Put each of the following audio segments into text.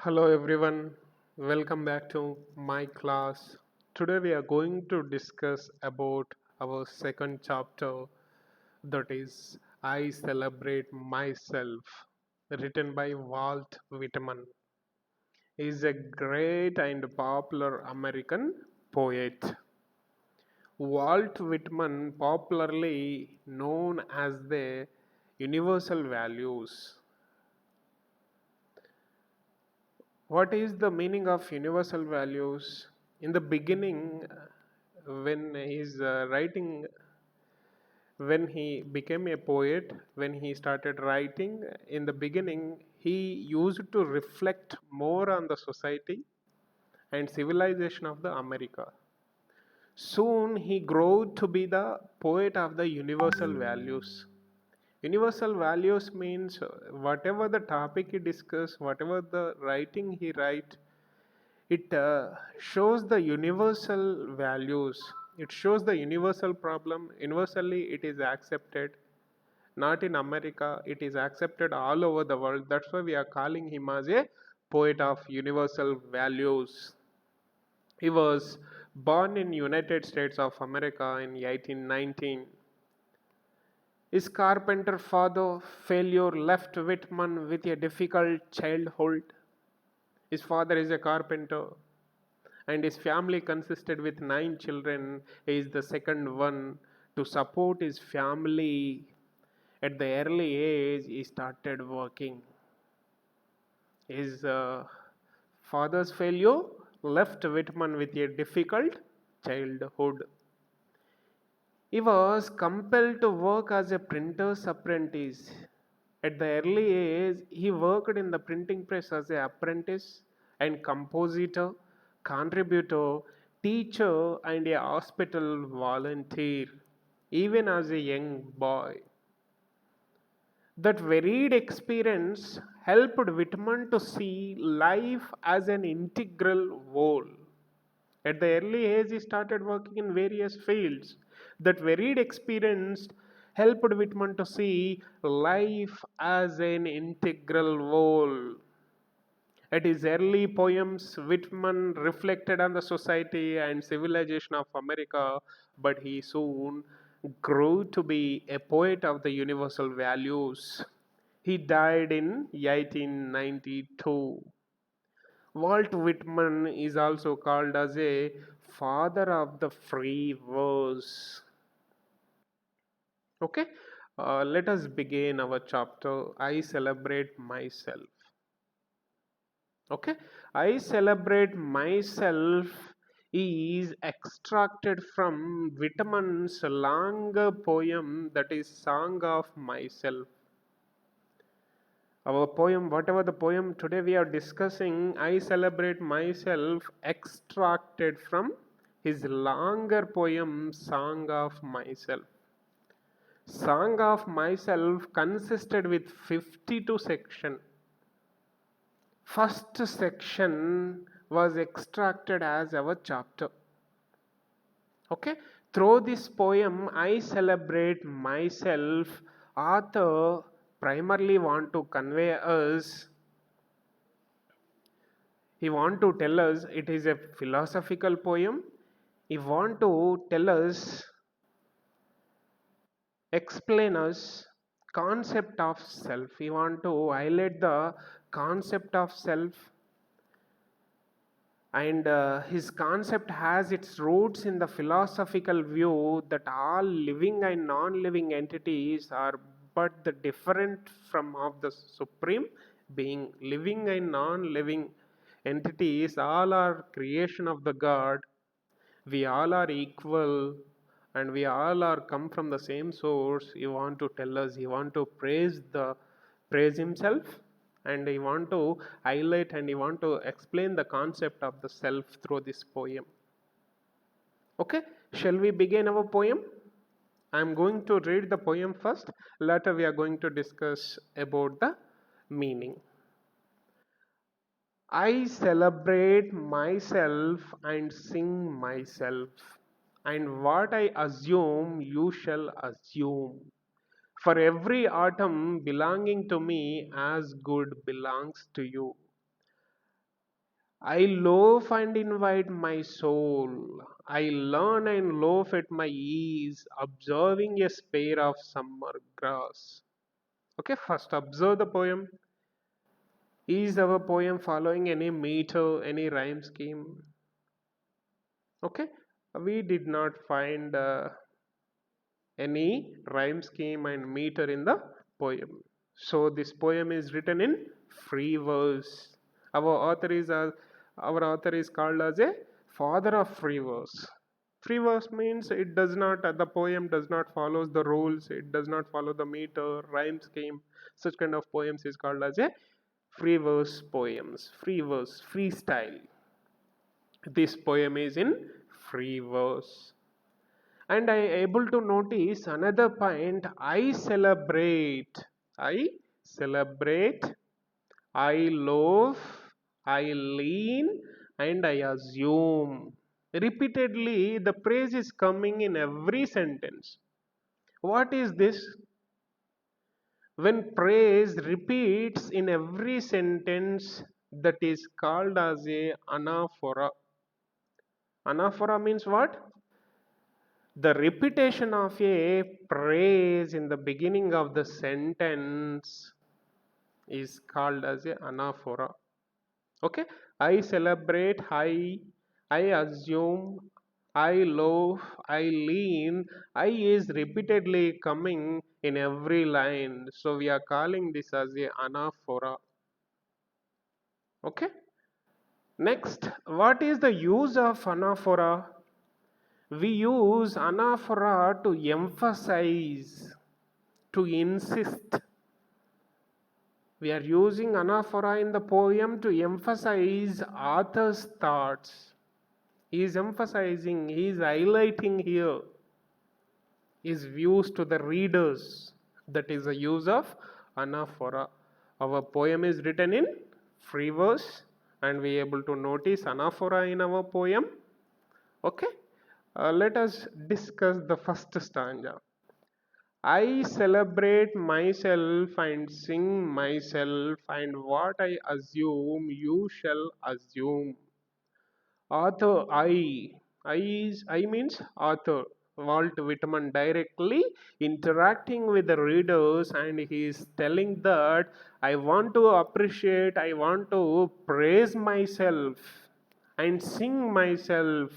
Hello everyone, welcome back to my class. Today we are going to discuss about our second chapter, that is I Celebrate Myself, written by Walt Whitman. He is a great and popular American poet. Walt Whitman, popularly known as the universal values. What is the meaning of universal values? In the beginning, when he's writing, when he became a poet, when he started writing, in the beginning, he used to reflect more on the society and civilization of the America. Soon he grew to be the poet of the universal values. Universal values means whatever the topic he discuss, whatever the writing he write, it shows the universal values. It shows the universal problem. Universally, it is accepted. Not in America, it is accepted all over the world. That's why we are calling him as a poet of universal values. He was born in United States of America in 1819. His carpenter father failure left Whitman with a difficult childhood. His father is a carpenter and his family consisted with 9 children. He is the second one to support his family. At the early age, he started working. His father's failure left Whitman with a difficult childhood. He was compelled to work as a printer's apprentice. At the early age, he worked in the printing press as an apprentice and compositor, contributor, teacher, and a hospital volunteer, even as a young boy. That varied experience helped Whitman to see life as an integral whole. At the early age, he started working in various fields. That varied experience helped Whitman to see life as an integral whole. At his early poems, Whitman reflected on the society and civilization of America, but he soon grew to be a poet of the universal values. He died in 1892. Walt Whitman is also called as a father of the free verse. Okay, let us begin our chapter. I celebrate myself. Okay, I celebrate myself is extracted from Whitman's long poem, that is Song of Myself. Our poem, whatever the poem today we are discussing, I celebrate myself, extracted from his longer poem Song of Myself. Song of Myself consisted with 52 sections. First section was extracted as our chapter. Okay, through this poem, I celebrate myself. Author primarily want to convey us. He want to tell us it is a philosophical poem. He want to tell us, explain us concept of self. He want to highlight the concept of self, and his concept has its roots in the philosophical view that all living and non-living entities are but the different from of the supreme being. Living and non-living entities all are creation of the God. We all are equal and we all are come from the same source. He want to tell us, he want to praise himself, and he want to highlight and he want to explain the concept of the self through this poem. Okay, shall we begin our poem? I am going to read the poem first. Later we are going to discuss about the meaning. I celebrate myself and sing myself, and what I assume you shall assume. For every atom belonging to me as good belongs to you. I loaf and invite my soul. I learn and loaf at my ease, observing a spare of summer grass. Okay, first observe the poem. Is our poem following any meter, any rhyme scheme? Okay, we did not find any rhyme scheme and meter in the poem. So this poem is written in free verse. Our author is our author is called as a father of free verse. Free verse means it does not the poem does not follow the rules. It does not follow the meter rhyme scheme. Such kind of poems is called as a free verse poems. Free verse, freestyle. This poem is in free verse. And I able to notice another point. I celebrate, I loaf, I lean, and I assume. Repeatedly the praise is coming in every sentence. What is this? When praise repeats in every sentence, that is called as a anaphora. Anaphora means what? The repetition of a praise in the beginning of the sentence is called as a anaphora. Okay, I celebrate, I assume, I loaf, I lean. I is repeatedly coming in every line, so we are calling this as a anaphora. Okay, next, what is the use of anaphora? We use anaphora to emphasize, to insist. We are using anaphora in the poem to emphasize author's thoughts. He is emphasizing, he is highlighting here his views to the readers. That is the use of anaphora. Our poem is written in free verse and we are able to notice anaphora in our poem. Okay, let us discuss the first stanza. I celebrate myself and sing myself, and what I assume you shall assume. Author I means author. Walt Whitman directly interacting with the readers, and he is telling that I want to appreciate, I want to praise myself and sing myself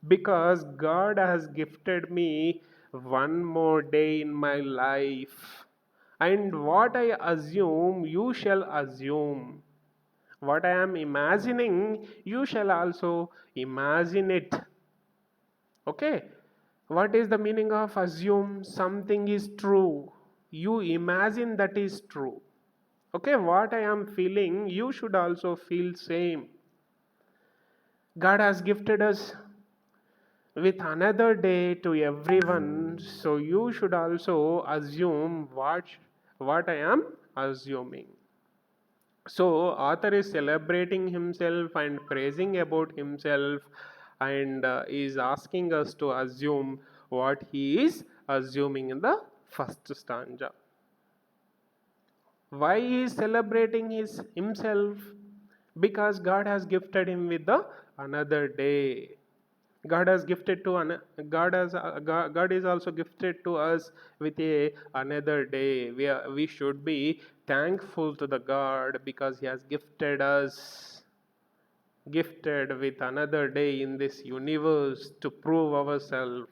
because God has gifted me one more day in my life. And what I assume, you shall assume. What I am imagining, you shall also imagine it. Okay? What is the meaning of assume? Something is true. You imagine that is true. Okay, what I am feeling, you should also feel same. God has gifted us with another day to everyone, so you should also assume what I am assuming. So author is celebrating himself and praising about himself and is asking us to assume what he is assuming in the first stanza. Why he is celebrating himself? Because God has gifted him with the another day. God has gifted to God is also gifted to us with a another day. We should be thankful to the God because He has gifted with another day in this universe to prove ourselves.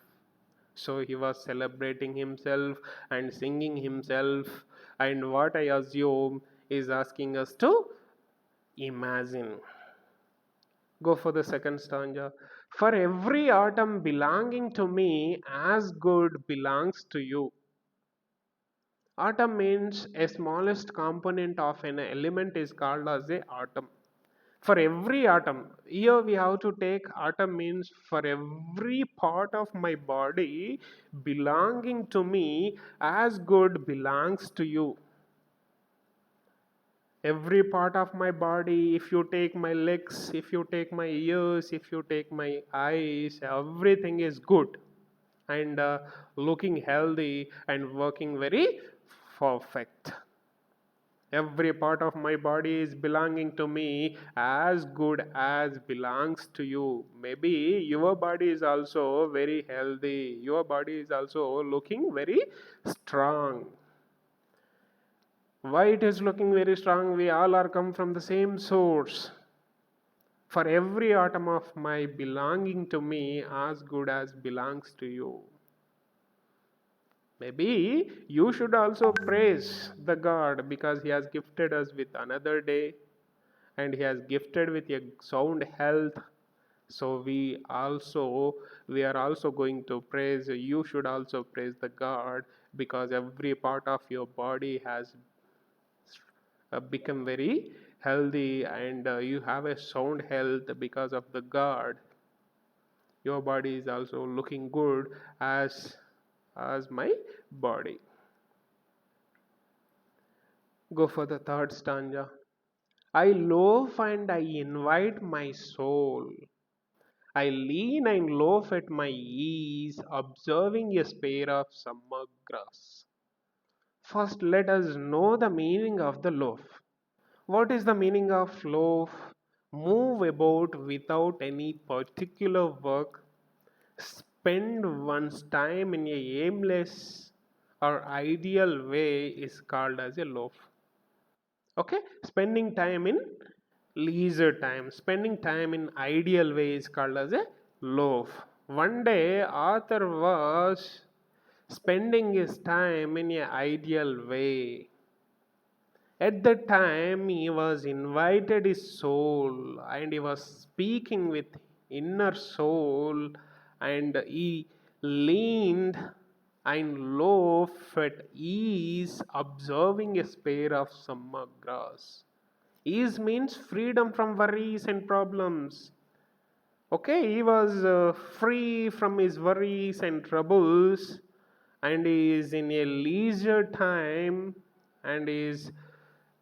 So he was celebrating himself and singing himself, and what I assume is asking us to imagine. Go for the second stanza. For every atom belonging to me, as good belongs to you. Atom means a smallest component of an element is called as a atom. For every atom, here we have to take atom means for every part of my body belonging to me, as good belongs to you. Every part of my body, if you take my legs, if you take my ears, if you take my eyes, everything is good and looking healthy and working very perfect. Every part of my body is belonging to me as good as belongs to you. Maybe your body is also very healthy. Your body is also looking very strong. Why it is looking very strong? We all are come from the same source. For every atom of my belonging to me as good as belongs to you. Maybe you should also praise the God because He has gifted us with another day and He has gifted with a sound health. So we are also going to praise. You should also praise the God because every part of your body has become very healthy and you have a sound health because of the God. Your body is also looking good as my body. Go for the third stanza. I loaf and I invite my soul. I lean and loaf at my ease, observing a spare of summer grass. First, let us know the meaning of the loaf. What is the meaning of loaf? Move about without any particular work. Spend one's time in a aimless or ideal way is called as a loaf. Okay, spending time in leisure time, spending time in ideal way is called as a loaf. One day Arthur was spending his time in a ideal way. At that time he was invited his soul and he was speaking with inner soul and he leaned and loaf at ease observing a spare of summer grass. Ease means freedom from worries and problems. Okay, he was free from his worries and troubles, and he is in a leisure time and is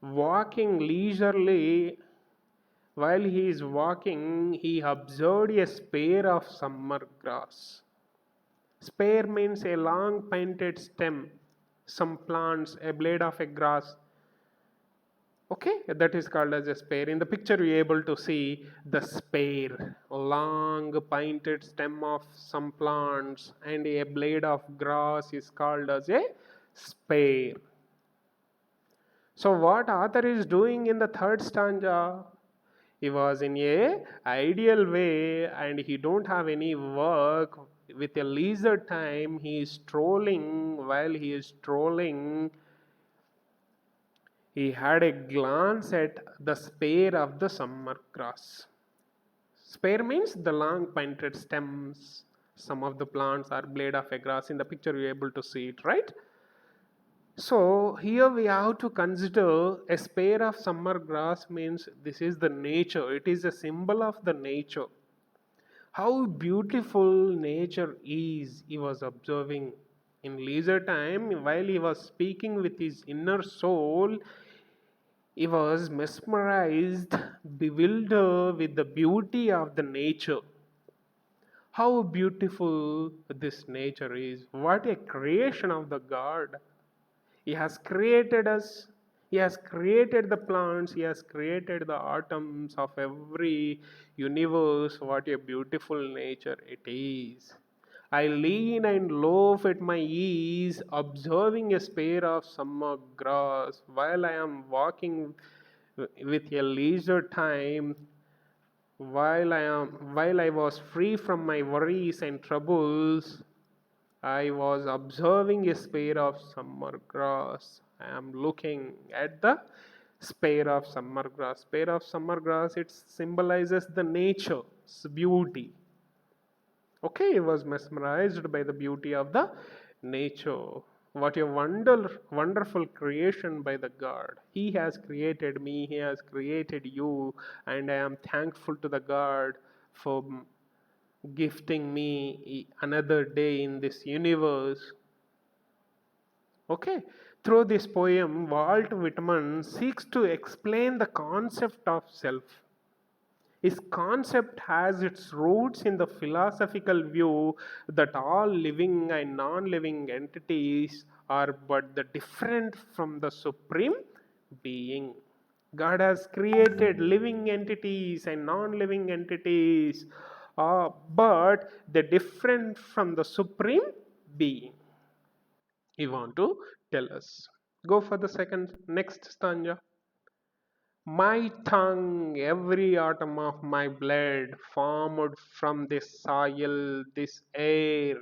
walking leisurely. While he is walking, he observed a spare of summer grass. Spare means a long pointed stem, some plants, a blade of a grass. Okay, that is called as a spare. In the picture, you're able to see the spare, long pointed stem of some plants, and a blade of grass is called as a spare. So, what author is doing in the third stanza? He was in a ideal way, and he don't have any work. With a leisure time, he is strolling. While he is strolling, he had a glance at the spare of the summer grass. Spare means the long pointed stems. Some of the plants are blade of a grass. In the picture, you're able to see it, right? So here we have to consider a spare of summer grass means this is the nature. It is a symbol of the nature. How beautiful nature is, he was observing. In leisure time, while he was speaking with his inner soul, he was mesmerized, bewildered with the beauty of the nature. How beautiful this nature is. What a creation of the God. He has created us. He has created the plants. He has created the atoms of every universe. What a beautiful nature it is. I lean and loaf at my ease, observing a spare of summer grass while I am walking with a leisure time while I was free from my worries and troubles. I was observing a spare of summer grass. I am looking at the spare of summer grass. Spare of summer grass, it symbolizes the nature's beauty. Okay, I was mesmerized by the beauty of the nature. What a wonderful creation by the God. He has created me, He has created you, and I am thankful to the God for gifting me another day in this universe. Okay, through this poem, Walt Whitman seeks to explain the concept of self. His concept has its roots in the philosophical view that all living and non living entities are but the different from the supreme being. God has created living entities and non living entities, but they're different from the supreme being. He want to tell us. Go for the second next stanza. My tongue, every atom of my blood, formed from this soil, this air,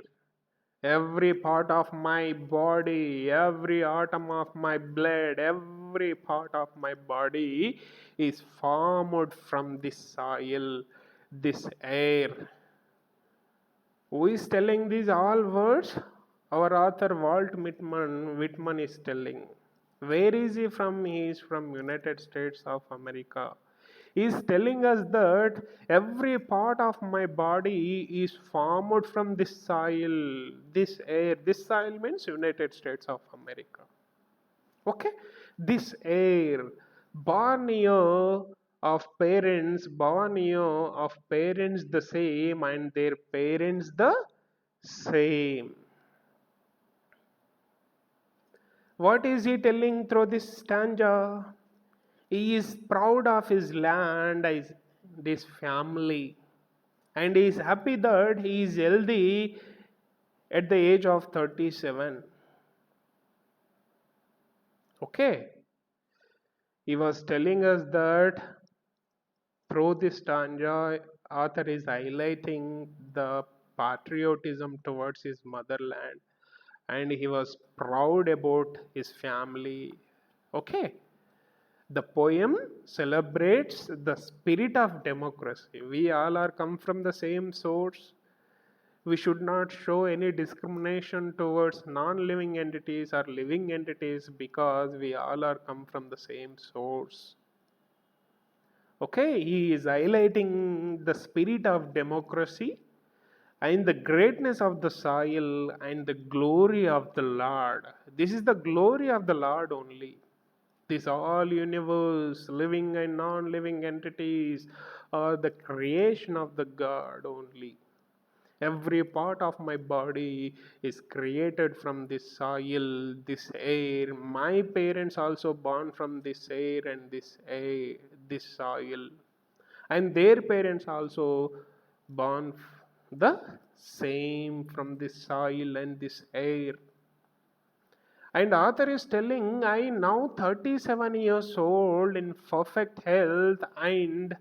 every part of my body, every atom of my blood, every part of my body is formed from this soil, this air. Who is telling these all words? Our author Whitman is telling. Where is he from? He is from United States of America. He is telling us that every part of my body is formed from this soil, this air. This soil means United States of America. Okay, this air, born here of parents the same and their parents the same. What is he telling through this stanza? He is proud of his land, his family, and he is happy that he is healthy at the age of 37. Okay, he was telling us that through this stanza, author is highlighting the patriotism towards his motherland, and he was proud about his family. Okay, the poem celebrates the spirit of democracy. We all are come from the same source. We should not show any discrimination towards non-living entities or living entities because we all are come from the same source. Okay, he is highlighting the spirit of democracy and the greatness of the soil and the glory of the Lord. This is the glory of the Lord only. This all universe, living and non living entities, are the creation of the God only. Every part of my body is created from this soil, this air. My parents also born from this air and this air, this soil. And their parents also born the same from this soil and this air. And author is telling, I now 37 years old in perfect health and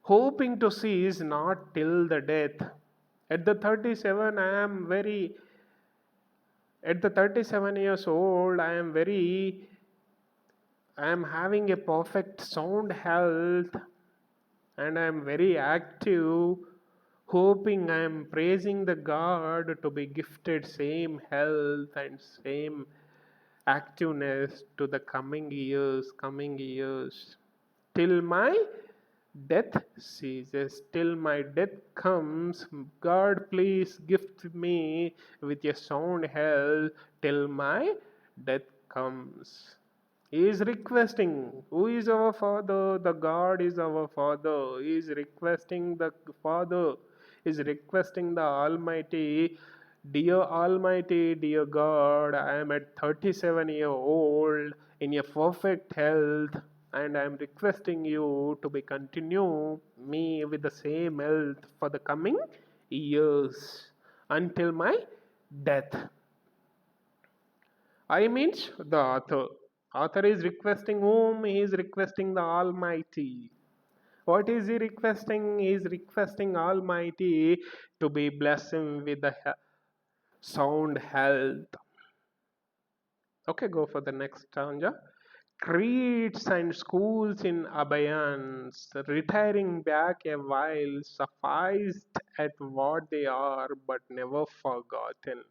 hoping to cease not till the death. At the 37, at the 37 years old, I am having a perfect sound health and I am very active, hoping I am praising the God to be gifted same health and same activeness to the coming years, till my death ceases, till my death comes. God, please gift me with a sound health till my death comes. He is requesting. Who is our Father? The God is our Father. He is requesting the Father. He is requesting the Almighty. Dear Almighty, dear God, I am at 37-year old in a perfect health, and I am requesting you to be continue me with the same health for the coming years until my death. I means the author. Author is requesting whom? He is requesting the Almighty. What is he requesting? He is requesting Almighty to be bless him with the sound health. Okay, go for the next stanza. Creeds and schools in abeyance, retiring back a while, sufficed at what they are, but never forgotten.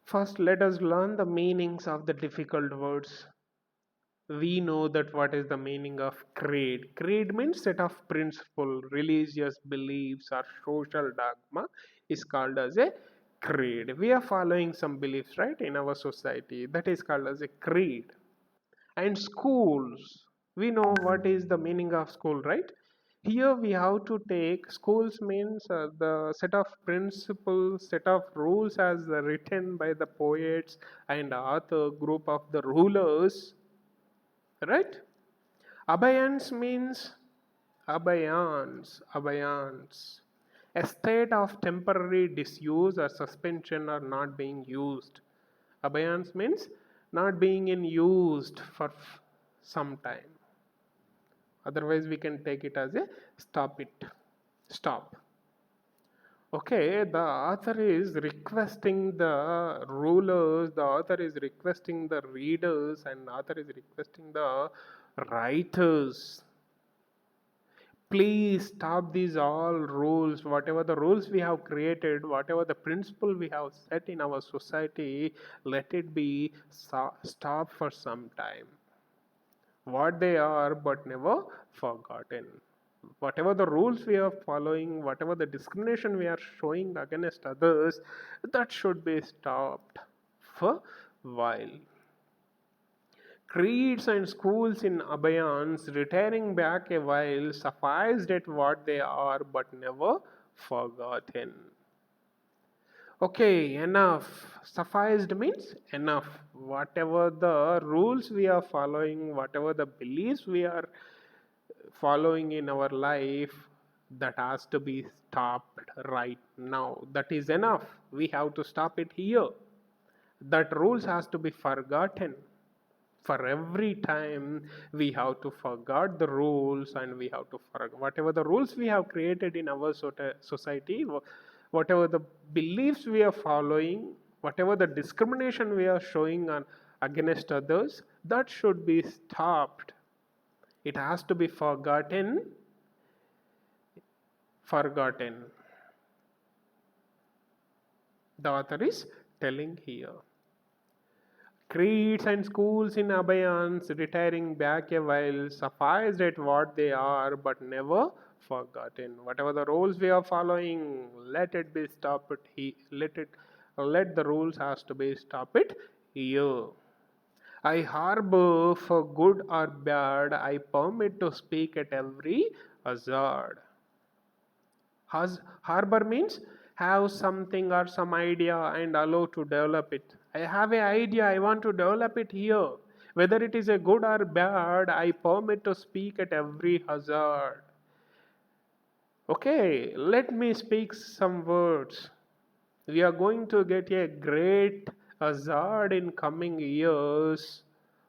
First, let us learn the meanings of the difficult words. We know that what is the meaning of creed. Creed means set of principle, religious beliefs or social dogma is called as a creed. We are following some beliefs, right, in our society, that is called as a creed. And schools, we know what is the meaning of school, right? Here we have to take schools means the set of principles, set of rules as written by the poets and author group of the rulers, right? Abeyance means abeyance, a state of temporary disuse or suspension or not being used. Abeyance means not being in used for some time. Otherwise, we can take it as a stop it, stop. Okay, the author is requesting the rulers, the author is requesting the readers, and author is requesting the writers. Please stop these all rules, whatever the rules we have created, whatever the principle we have set in our society, let it be stop for some time. What they are, but never forgotten. Whatever the rules we are following, whatever the discrimination we are showing against others, that should be stopped for while. Creeds and schools in abeyance, retiring back a while, sufficed at what they are, but never forgotten. Okay, enough. Sufficed means enough. Whatever the rules we are following, whatever the beliefs we are following in our life, that has to be stopped right now. That is enough. We have to stop it here. That rules has to be forgotten. For every time we have to forget the rules, and we have to forget whatever the rules we have created in our society, whatever the beliefs we are following, whatever the discrimination we are showing on against others, that should be stopped. It has to be forgotten. The author is telling here. Creeds and schools in abeyance, retiring back a while, sufficed at what they are, but never forgotten. Whatever the rules we are following, let it be stopped. Let the rules has to be stopped it here. I harbor for good or bad. I permit to speak at every hazard. Harbor means have something or some idea and allow to develop it. I have an idea, I want to develop it here. Whether it is a good or bad, I permit to speak at every hazard. Okay, let me speak some words. We are going to get a great hazard in coming years.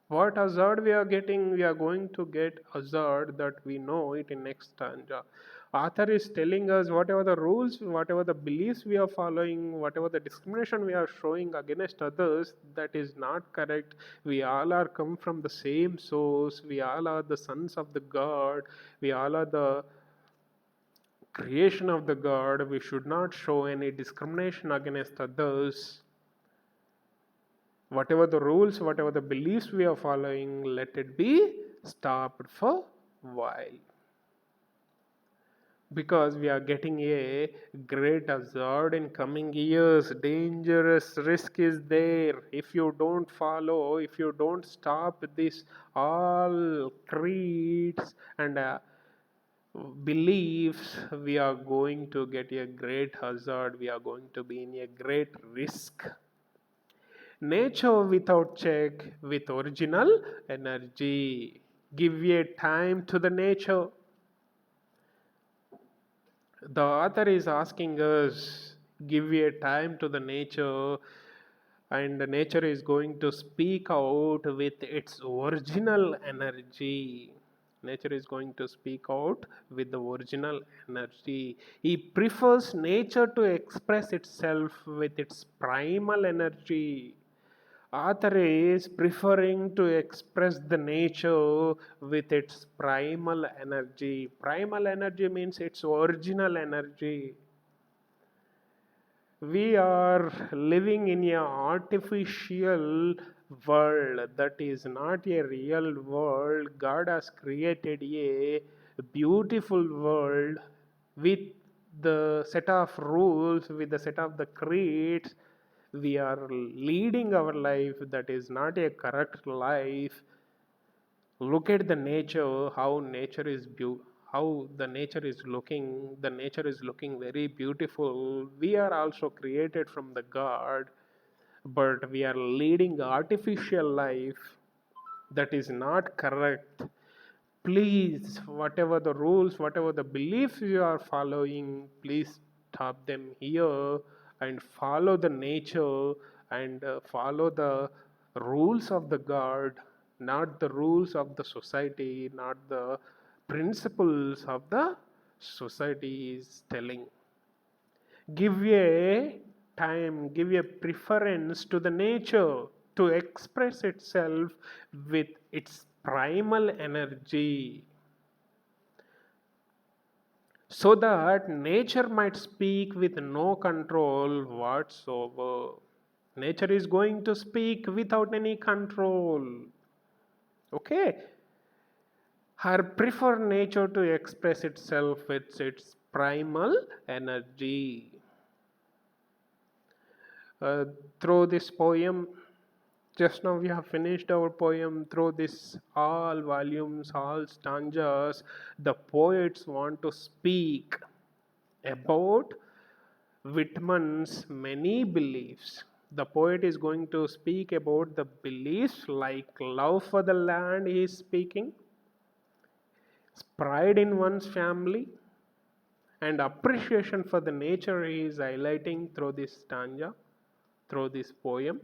What hazard we are getting? We are going to get hazard that we know it in next stanza. Author is telling us whatever the rules, whatever the beliefs we are following, whatever the discrimination we are showing against others, that is not correct. We all are come from the same source. We all are the sons of the God. We all are the creation of the God. We should not show any discrimination against others. Whatever the rules, whatever the beliefs we are following, let it be stopped for while. Because we are getting a great hazard in coming years. Dangerous risk is there. If you don't follow, if you don't stop this all creeds and beliefs, we are going to get a great hazard. We are going to be in a great risk. Nature without check with original energy. Give a time to the nature. The author is asking us, give a time to the nature, and the nature is going to speak out with its original energy. Nature is going to speak out with the original energy. He prefers nature to express itself with its primal energy. Author is preferring to express the nature with its primal energy. Primal energy means its original energy. We are living in an artificial world that is not a real world. God has created a beautiful world with the set of rules, with the set of the creeds. We are leading our life that is not a correct life. Look at the nature, how nature is how the nature is looking. The nature is looking very beautiful. We are also created from the God, but we are leading artificial life that is not correct. Please, whatever the rules, whatever the beliefs you are following, please stop them here and follow the nature and follow the rules of the God, not the rules of the society, not the principles of the society is telling. Give a time, give a preference to the nature to express itself with its primal energy, so that nature might speak with no control whatsoever. Nature is going to speak without any control. Okay? Her prefer nature to express itself with its primal energy. uh, Through this poem, just now we have finished our poem. Through this all volumes, all stanzas, the poets want to speak about Whitman's many beliefs. The poet is going to speak about the beliefs like love for the land, he is speaking, pride in one's family, and appreciation for the nature he is highlighting through this stanza, through this poem,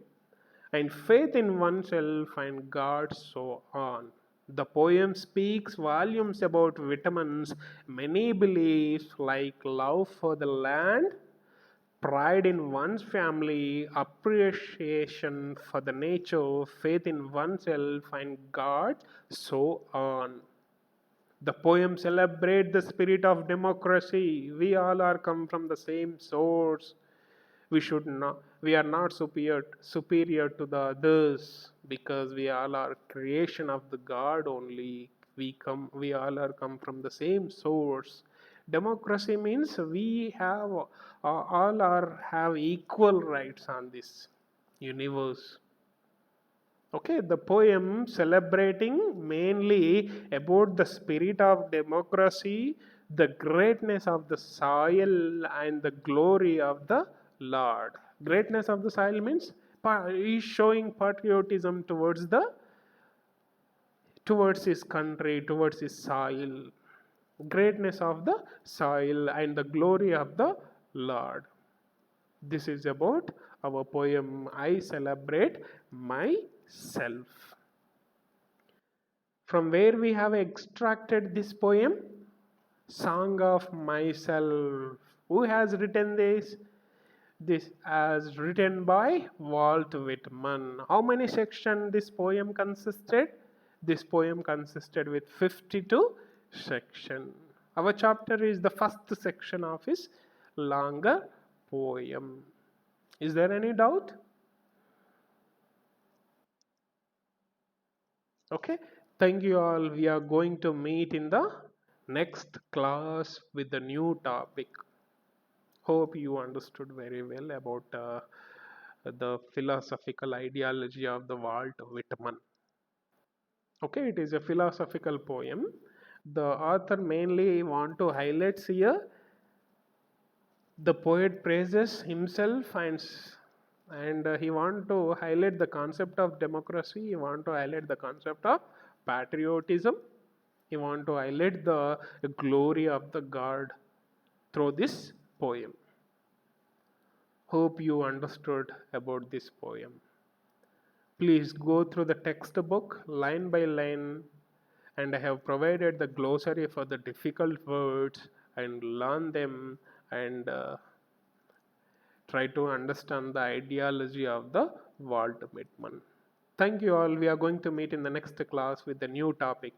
and faith in oneself and God, so on. The poem speaks volumes about Whitman's many beliefs like love for the land, pride in one's family, appreciation for the nature, faith in oneself and God, so on. The poem celebrates the spirit of democracy. We all are come from the same source. We are not superior to the others, because we all are creation of the God only. We all are come from the same source. Democracy means we have all are have equal rights on this universe. Okay, the poem celebrating mainly about the spirit of democracy, the greatness of the soil, and the glory of the Lord. Greatness of the soil means is showing patriotism towards his country, towards his soil. Greatness of the soil and the glory of the Lord. This is about our poem I Celebrate Myself. From where we have extracted this poem? Song of Myself. Who has written this? This as written by Walt Whitman. How many sections this poem consisted? This poem consisted with 52 sections. Our chapter is the first section of his longer poem. Is there any doubt? Okay. Thank you all. We are going to meet in the next class with the new topic. Hope you understood very well about the philosophical ideology of the Walt Whitman. Okay, it is a philosophical poem. The author mainly want to highlight here the poet praises himself and he want to highlight the concept of democracy. He want to highlight the concept of patriotism. He want to highlight the glory of the God through this poem. Hope you understood about this poem. Please go through the textbook line by line, and I have provided the glossary for the difficult words, and learn them and try to understand the ideology of the Walt Whitman. Thank you all. We are going to meet in the next class with a new topic.